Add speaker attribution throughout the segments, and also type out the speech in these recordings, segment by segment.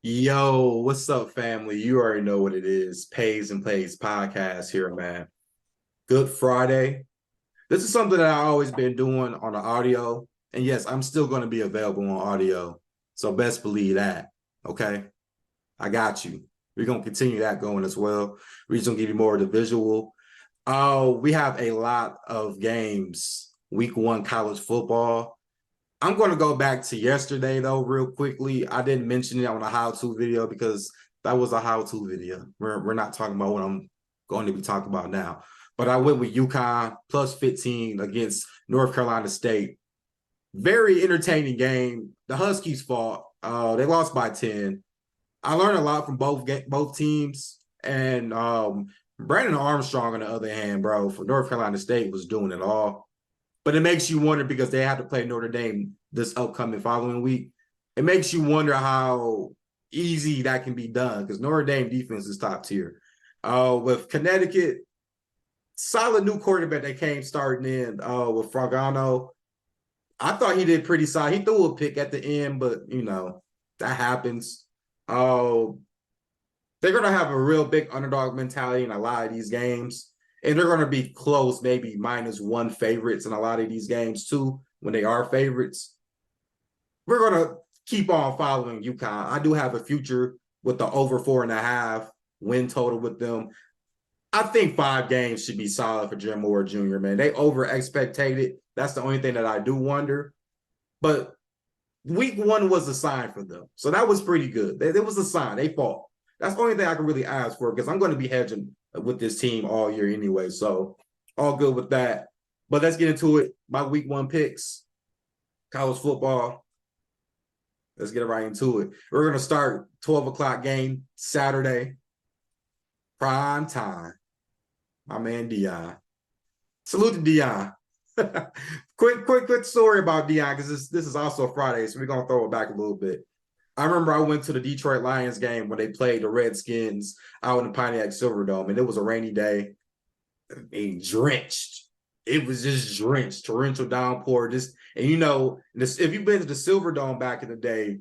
Speaker 1: Yo, what's up, family? You already know what it is. Pays and Plays podcast here, man. Good Friday. This is something that I've always been doing on the audio. And yes, I'm still going to be available on audio. So best believe that. Okay. I got you. We're going to continue that going as well. We're just going to give you more of the visual. Oh, we have a lot of games. Week 1 college football. I'm going to go back to yesterday, though, real quickly. I didn't mention it on a how-to video because that was a how-to video. We're not talking about what I'm going to be talking about now. But I went with UConn plus 15 against North Carolina State. Very entertaining game. The Huskies fought. They lost by 10. I learned a lot from both teams. And Brandon Armstrong, on the other hand, bro, for North Carolina State was doing it all. But it makes you wonder because they have to play Notre Dame this upcoming following week. It makes you wonder how easy that can be done because Notre Dame defense is top tier. With Connecticut, solid new quarterback that came starting in with Fragano. I thought he did pretty solid. He threw a pick at the end, but, that happens. They're going to have a real big underdog mentality in a lot of these games. And they're going to be close, maybe -1 favorites in a lot of these games, too, when they are favorites. We're going to keep on following UConn. I do have a future with the over 4.5 win total with them. I think 5 games should be solid for Jim Moore Jr., man. They over-expectated. That's the only thing that I do wonder. But week 1 was a sign for them. So that was pretty good. It was a sign. They fought. That's the only thing I can really ask for because I'm going to be hedging with this team all year anyway. So all good with that. But let's get into it. My week 1 picks, college football. Let's get right into it. We're going to start 12 o'clock game Saturday. Prime time. My man Dion. Salute to Dion. quick story about Dion because this is also Friday, so we're going to throw it back a little bit. I remember I went to the Detroit Lions game when they played the Redskins out in the Pontiac Silverdome, and it was a rainy day. Drenched. It was just drenched, torrential downpour. If you've been to the Silverdome back in the day,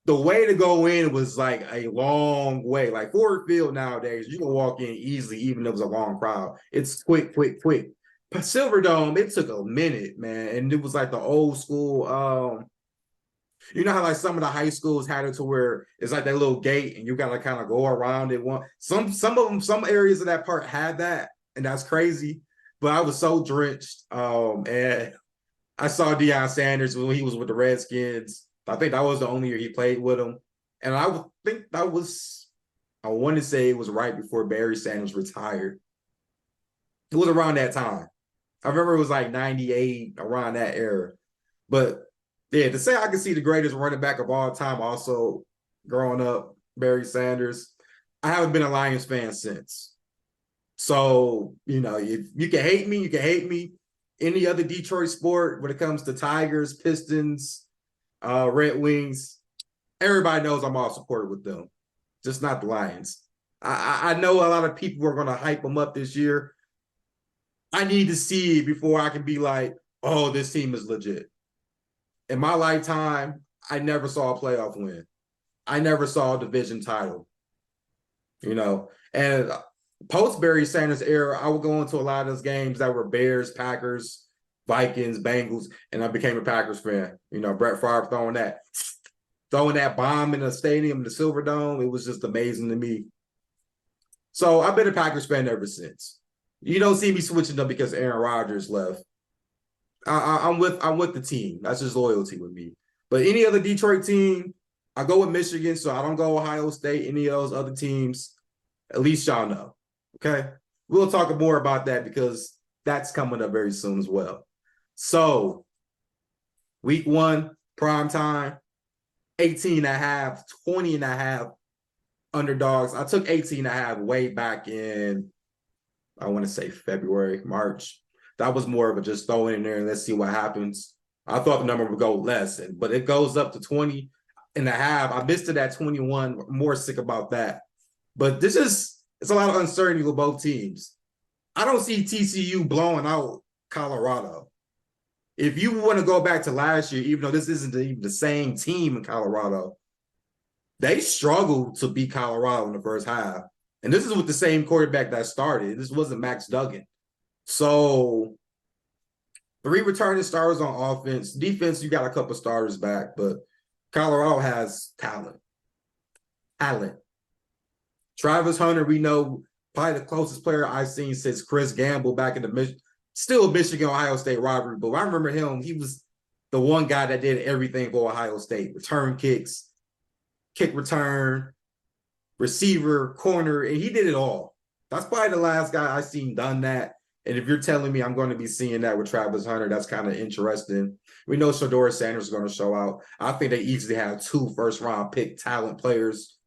Speaker 1: the way to go in was like a long way. Like Ford Field nowadays, you can walk in easily, even if it was a long crowd. It's quick. But Silverdome, it took a minute, man, and it was like the old school. You know how like some of the high schools had it to where it's like that little gate and you gotta kind of go around it. Some areas of that park had that, and that's crazy. But I was so drenched. And I saw Deion Sanders when he was with the Redskins. I think that was the only year he played with them. And I want to say it was right before Barry Sanders retired. It was around that time. I remember it was like 98, around that era. But yeah, to say I can see the greatest running back of all time also growing up, Barry Sanders, I haven't been a Lions fan since. So, if you can hate me, you can hate me. Any other Detroit sport when it comes to Tigers, Pistons, Red Wings, everybody knows I'm all supported with them, just not the Lions. I know a lot of people are going to hype them up this year. I need to see it before I can be like, oh, this team is legit. In my lifetime, I never saw a playoff win. I never saw a division title. And post Barry Sanders era, I would go into a lot of those games that were Bears, Packers, Vikings, Bengals, and I became a Packers fan. Brett Favre throwing that bomb in the stadium, the Silverdome. It was just amazing to me. So I've been a Packers fan ever since. You don't see me switching them because Aaron Rodgers left. I'm with the team. That's just loyalty with me. But any other Detroit team, I go with Michigan, so I don't go Ohio State, any of those other teams. At least y'all know. Okay? We'll talk more about that because that's coming up very soon as well. So, week 1, prime time, 18.5, 20.5 underdogs. I took 18.5 way back in, I want to say February, March. That was more of a just throw it in there and let's see what happens. I thought the number would go less, but it goes up to 20.5. I missed it at 21. More sick about that. But it's a lot of uncertainty with both teams. I don't see TCU blowing out Colorado. If you want to go back to last year, even though this isn't even the same team in Colorado, They struggled to beat Colorado in the first half. And this is with the same quarterback that started. This wasn't Max Duggan. So 3 returning starters on offense. Defense, you got a couple starters back, but Colorado has talent. Travis Hunter, we know, probably the closest player I've seen since Chris Gamble back in the still Michigan-Ohio State rivalry. But I remember him, he was the one guy that did everything for Ohio State. Return kicks, kick return, receiver, corner, and he did it all. That's probably the last guy I've seen done that. And if you're telling me I'm going to be seeing that with Travis Hunter, that's kind of interesting. We know Shedeur Sanders is going to show out. I think they easily have 2 first-round pick talent players.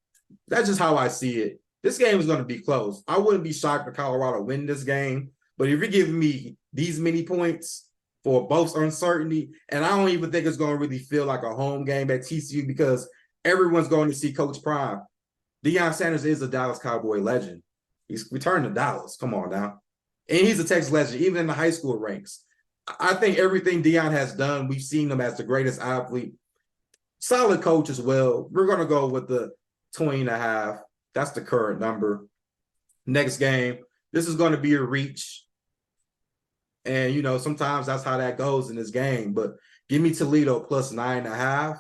Speaker 1: That's just how I see it. This game is going to be close. I wouldn't be shocked if Colorado win this game. But if you're giving me these many points for both uncertainty, and I don't even think it's going to really feel like a home game at TCU because everyone's going to see Coach Prime. Deion Sanders is a Dallas Cowboy legend. He's returned to Dallas. Come on now. And he's a Texas legend, even in the high school ranks. I think everything Deion has done, we've seen him as the greatest athlete. Solid coach as well. We're going to go with the 20.5. That's the current number. Next game, this is going to be a reach. And, you know, sometimes that's how that goes in this game. But give me Toledo plus 9.5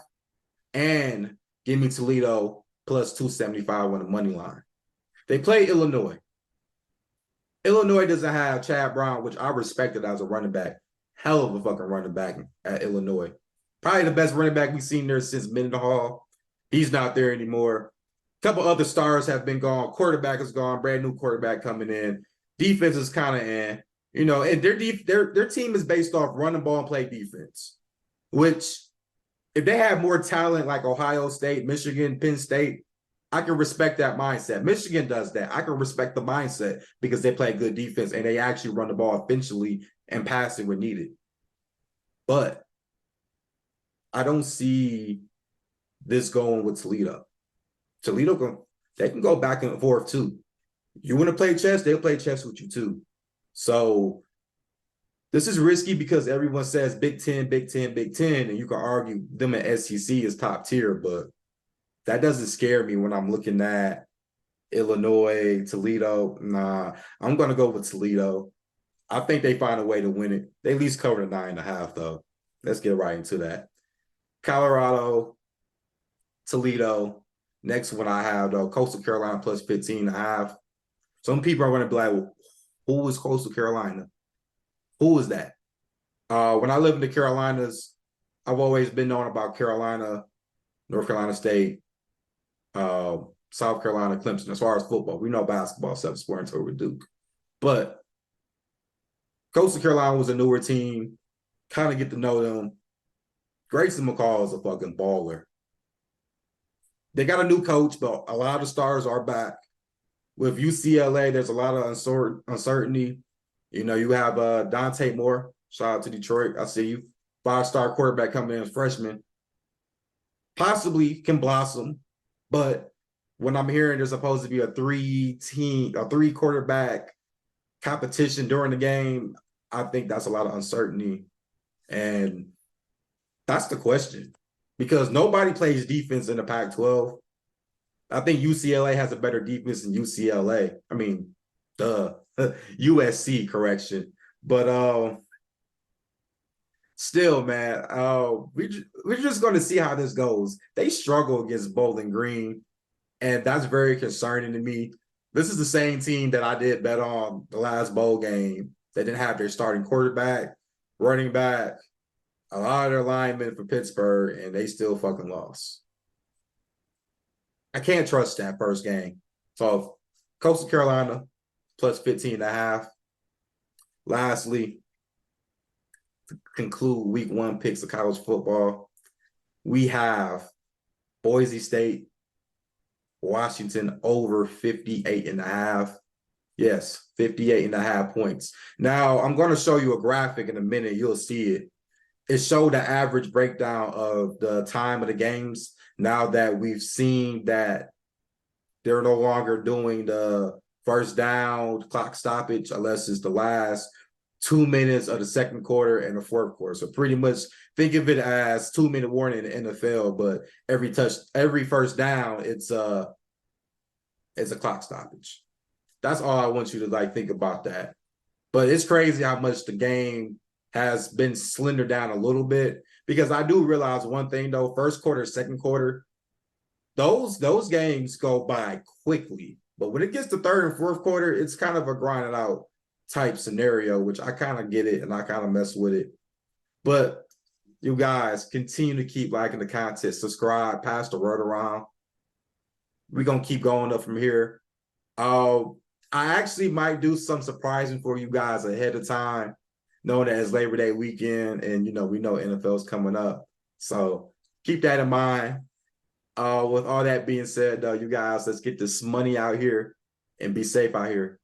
Speaker 1: and give me Toledo plus 275 on the money line. They play Illinois. Illinois doesn't have Chad Brown, which I respected as a running back. Hell of a fucking running back at Illinois. Probably the best running back we've seen there since Mendenhall. He's not there anymore. A couple other stars have been gone. Quarterback is gone. Brand new quarterback coming in. Defense is kind of in. You know, and their team is based off run the ball and play defense, which if they have more talent like Ohio State, Michigan, Penn State, I can respect that mindset. Michigan does that. I can respect the mindset because they play good defense and they actually run the ball eventually and pass it when needed. But I don't see this going with Toledo. Toledo, they can go back and forth too. You want to play chess, they'll play chess with you too. So this is risky because everyone says Big Ten, Big Ten, Big Ten, and you can argue them at SEC is top tier, but that doesn't scare me when I'm looking at Illinois, Toledo. Nah, I'm going to go with Toledo. I think they find a way to win it. They at least cover the 9.5, though. Let's get right into that. Colorado, Toledo. Next one I have, though, Coastal Carolina plus 15.5. Some people are going to be like, well, who is Coastal Carolina? Who is that? When I lived in the Carolinas, I've always been known about Carolina, North Carolina State, South Carolina, Clemson, as far as football. We know basketball, except sports over Duke. But Coastal Carolina was a newer team. Kind of get to know them. Grayson McCall is a fucking baller. They got a new coach, but a lot of the stars are back. With UCLA, there's a lot of uncertainty. You know, you have Dante Moore. Shout out to Detroit. I see you. 5-star quarterback coming in as freshman. Possibly can blossom, but when I'm hearing there's supposed to be a 3-quarterback competition during the game, I think that's a lot of uncertainty. And that's the question. Because nobody plays defense in the Pac-12. I think UCLA has a better defense than UCLA. I mean, USC, correction. But still, man, we're just going to see how this goes. They struggle against Bowling Green, and that's very concerning to me. This is the same team that I did bet on the last bowl game that didn't have their starting quarterback, running back, a lot of their linemen for Pittsburgh, and they still fucking lost. I can't trust that first game. So Coastal Carolina plus 15.5. Lastly, to conclude week 1 picks of college football, we have Boise State, Washington over 58.5. Yes, 58.5 points. Now, I'm going to show you a graphic in a minute. You'll see it. It showed the average breakdown of the time of the games now that we've seen that they're no longer doing the first down clock stoppage unless it's the last 2 minutes of the second quarter and the fourth quarter. So pretty much think of it as 2-minute warning in the NFL, but every first down, it's a clock stoppage. That's all I want you to like think about that. But it's crazy how much the game has been slendered down a little bit, because I do realize one thing though, first quarter, second quarter, those games go by quickly. But when it gets to third and fourth quarter, it's kind of a grinded out type scenario, which I kind of get it and I kind of mess with it. But you guys continue to keep liking the content, subscribe, pass the word around. We're gonna keep going up from here. I actually might do some surprising for you guys ahead of time, knowing that it's Labor Day weekend, and we know NFL's coming up. So keep that in mind. With all that being said, though, you guys, let's get this money out here and be safe out here.